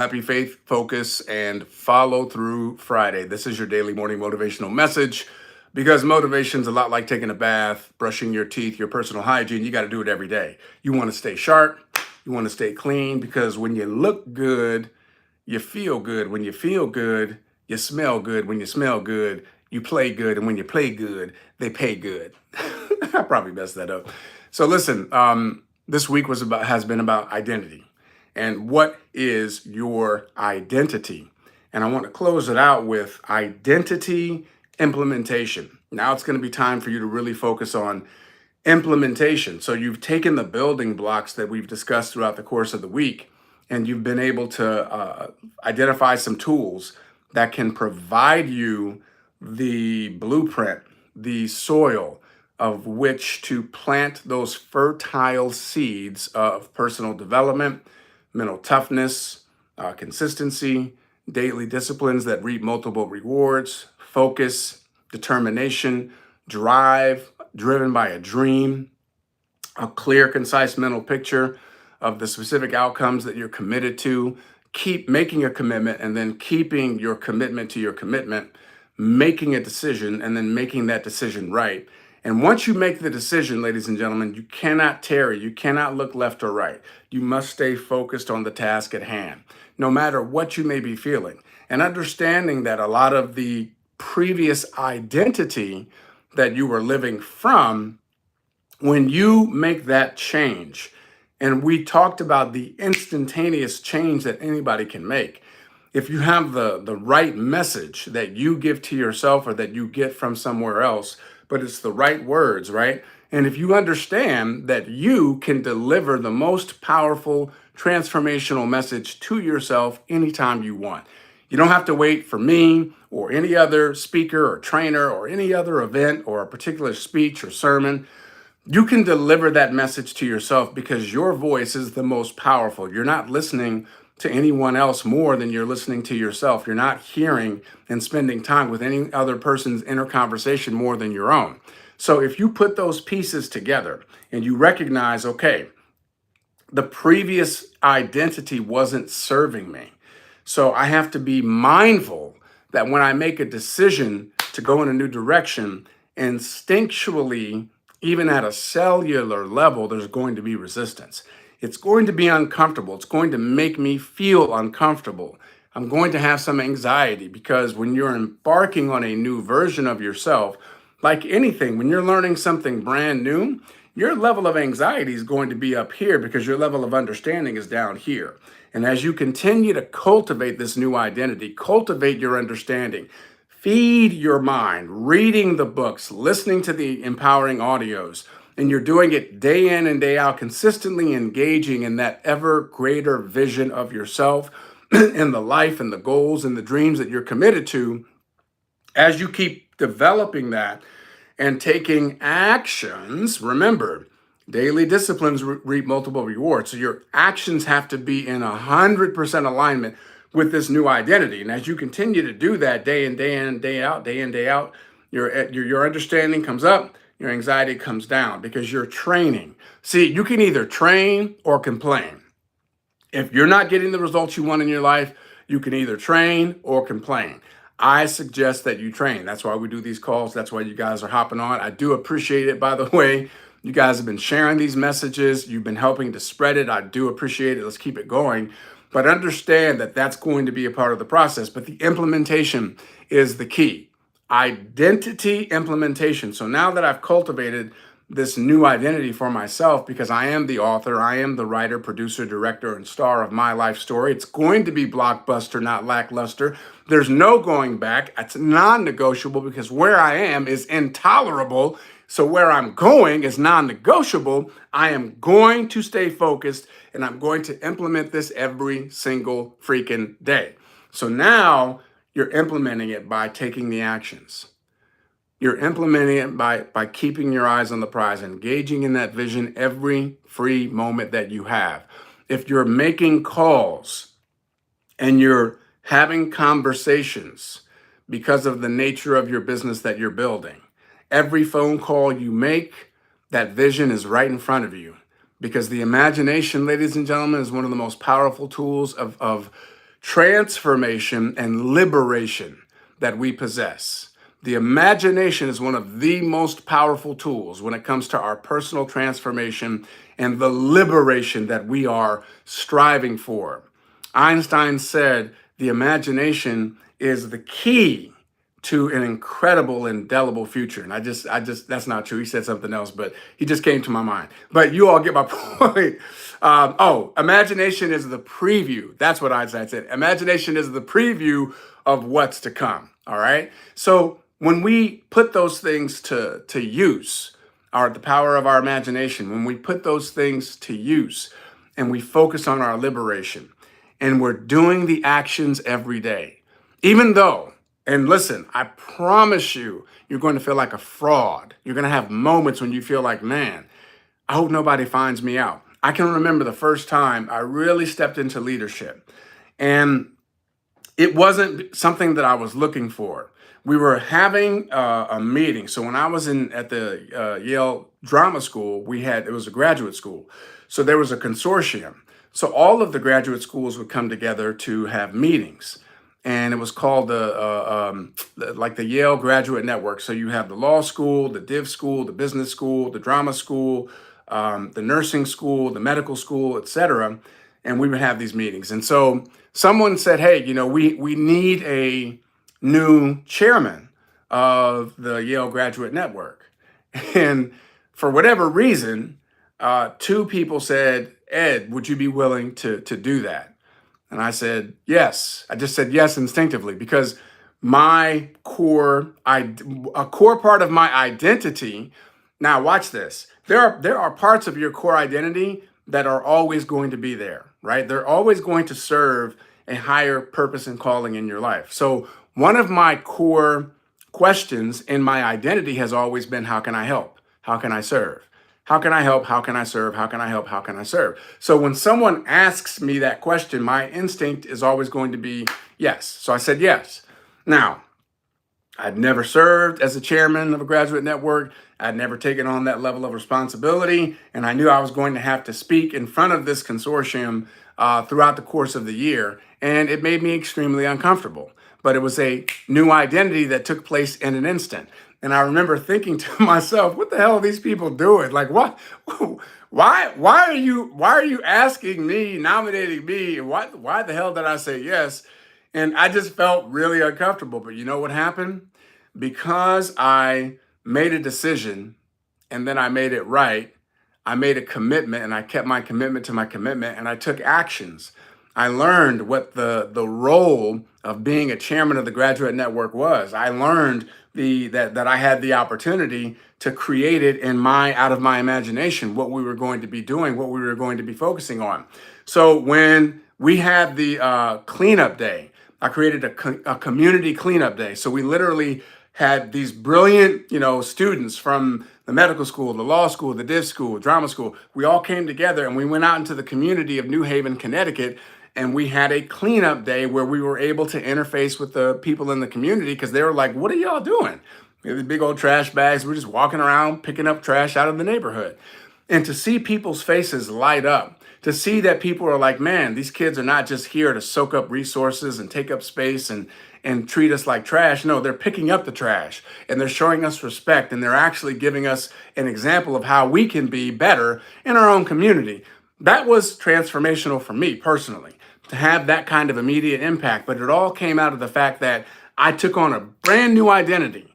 Happy Faith, Focus, and Follow Through Friday. This is your daily morning motivational message because motivation's a lot like taking a bath, brushing your teeth, your personal hygiene. You got to do it every day. You want to stay sharp, you want to stay clean because when you look good, you feel good. When you feel good, you smell good. When you smell good, you play good. And when you play good, they pay good. I probably messed that up. So listen, this week has been about identity. And what is your identity? And I want to close it out with identity implementation. Now it's going to be time for you to really focus on implementation. So you've taken the building blocks that we've discussed throughout the course of the week, and you've been able to identify some tools that can provide you the blueprint, the soil of which to plant those fertile seeds of personal development, mental toughness, consistency, daily disciplines that reap multiple rewards, focus, determination, drive, driven by a dream, a clear, concise mental picture of the specific outcomes that you're committed to. Keep making a commitment and then keeping your commitment to your commitment, making a decision and then making that decision right. And once you make the decision, ladies and gentlemen, you cannot tarry. You cannot look left or right. You must stay focused on the task at hand, no matter what you may be feeling. And understanding that a lot of the previous identity that you were living from, when you make that change, and we talked about the instantaneous change that anybody can make. If you have the right message that you give to yourself or that you get from somewhere else, but it's the right words, right? And if you understand that you can deliver the most powerful transformational message to yourself anytime you want. You don't have to wait for me or any other speaker or trainer or any other event or a particular speech or sermon. You can deliver that message to yourself because your voice is the most powerful. You're not listening to anyone else more than you're listening to yourself. You're not hearing and spending time with any other person's inner conversation more than your own. So if you put those pieces together and you recognize, okay, the previous identity wasn't serving me. So I have to be mindful that when I make a decision to go in a new direction, instinctually, even at a cellular level, there's going to be resistance. It's going to be uncomfortable. It's going to make me feel uncomfortable. I'm going to have some anxiety because when you're embarking on a new version of yourself, like anything, when you're learning something brand new, your level of anxiety is going to be up here because your level of understanding is down here. And as you continue to cultivate this new identity, cultivate your understanding, feed your mind, reading the books, listening to the empowering audios, and you're doing it day in and day out, consistently engaging in that ever greater vision of yourself and the life and the goals and the dreams that you're committed to, as you keep developing that and taking actions, remember, daily disciplines reap multiple rewards. So your actions have to be in 100% alignment with this new identity. And as you continue to do that day in, day out, your understanding comes up, your anxiety comes down because you're training. See, you can either train or complain. If you're not getting the results you want in your life, you can either train or complain. I suggest that you train. That's why we do these calls. That's why you guys are hopping on. I do appreciate it, by the way. You guys have been sharing these messages. You've been helping to spread it. I do appreciate it. Let's keep it going. But understand that that's going to be a part of the process. But the implementation is the key. Identity implementation. So now that I've cultivated this new identity for myself, because I am the author, I am the writer, producer, director, and star of my life story. It's going to be blockbuster, not lackluster. There's no going back. It's non-negotiable because where I am is intolerable. So where I'm going is non-negotiable. I am going to stay focused and I'm going to implement this every single freaking day. So now you're implementing it by taking the actions. You're implementing it by keeping your eyes on the prize, engaging in that vision every free moment that you have. If you're making calls and you're having conversations because of the nature of your business that you're building, every phone call you make, that vision is right in front of you. Because the imagination, ladies and gentlemen, is one of the most powerful tools of transformation, and liberation that we possess. The imagination is one of the most powerful tools when it comes to our personal transformation and the liberation that we are striving for. Einstein said the imagination is the key to an incredible, indelible future. And that's not true. He said something else, but he just came to my mind. But you all get my point. Imagination is the preview. That's what Einstein said. Imagination is the preview of what's to come. All right. So when we put those things to use, the power of our imagination, when we put those things to use and we focus on our liberation and we're doing the actions every day, even though, and listen, I promise you, you're going to feel like a fraud. You're going to have moments when you feel like, man, I hope nobody finds me out. I can remember the first time I really stepped into leadership, and it wasn't something that I was looking for. We were having a meeting. So when I was at the Yale Drama School, it was a graduate school. So there was a consortium. So all of the graduate schools would come together to have meetings. And it was called the Yale Graduate Network. So you have the law school, the div school, the business school, the drama school, the nursing school, the medical school, etc. And we would have these meetings. And so someone said, hey, we need a new chairman of the Yale Graduate Network. And for whatever reason, two people said, Ed, would you be willing to do that? And I said, yes. I just said yes instinctively because a core part of my identity. Now watch this. There are parts of your core identity that are always going to be there, right? They're always going to serve a higher purpose and calling in your life. So one of my core questions in my identity has always been, how can I help? How can I serve? How can I help? How can I serve? How can I help? How can I serve? So when someone asks me that question, my instinct is always going to be yes. So I said yes. Now, I'd never served as a chairman of a graduate network. I'd never taken on that level of responsibility. And I knew I was going to have to speak in front of this consortium throughout the course of the year. And it made me extremely uncomfortable. But it was a new identity that took place in an instant. And I remember thinking to myself, what the hell are these people doing? Like, what? Why are you asking me, nominating me? Why the hell did I say yes? And I just felt really uncomfortable. But you know what happened? Because I made a decision and then I made it right, I made a commitment and I kept my commitment to my commitment and I took actions. I learned what the role of being a chairman of the graduate network was. I learned that I had the opportunity to create it out of my imagination, what we were going to be doing, what we were going to be focusing on. So when we had the cleanup day, I created a community cleanup day. So we literally had these brilliant, students from the medical school, the law school, the div school, drama school. We all came together and we went out into the community of New Haven, Connecticut, and we had a cleanup day where we were able to interface with the people in the community because they were like, what are y'all doing? We had these big old trash bags. We're just walking around picking up trash out of the neighborhood. And to see people's faces light up, to see that people are like, man, these kids are not just here to soak up resources and take up space and treat us like trash. No, they're picking up the trash and they're showing us respect and they're actually giving us an example of how we can be better in our own community. That was transformational for me personally, to have that kind of immediate impact. But it all came out of the fact that I took on a brand new identity.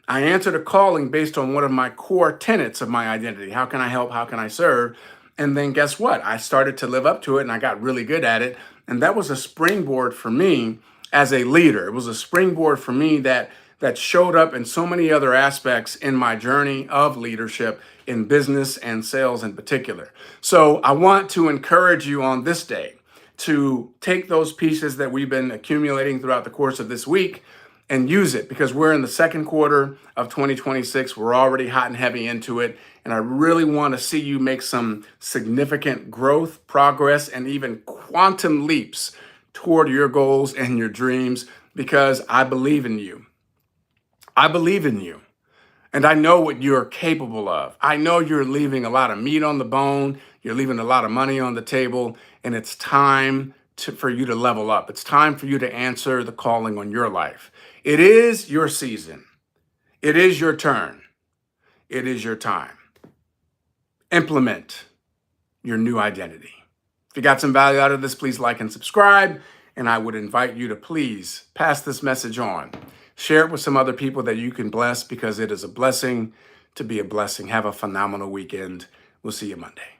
I answered a calling based on one of my core tenets of my identity. How can I help? How can I serve? And then guess what? I started to live up to it and I got really good at it. And that was a springboard for me as a leader. It was a springboard for me that showed up in so many other aspects in my journey of leadership in business and sales in particular. So I want to encourage you on this day to take those pieces that we've been accumulating throughout the course of this week and use it, because we're in the second quarter of 2026. We're already hot and heavy into it. And I really want to see you make some significant growth, progress, and even quantum leaps toward your goals and your dreams, because I believe in you. I believe in you. And I know what you're capable of. I know you're leaving a lot of meat on the bone. You're leaving a lot of money on the table. And it's time for you to level up. It's time for you to answer the calling on your life. It is your season. It is your turn. It is your time. Implement your new identity. If you got some value out of this, please like and subscribe. And I would invite you to please pass this message on. Share it with some other people that you can bless, because it is a blessing to be a blessing. Have a phenomenal weekend. We'll see you Monday.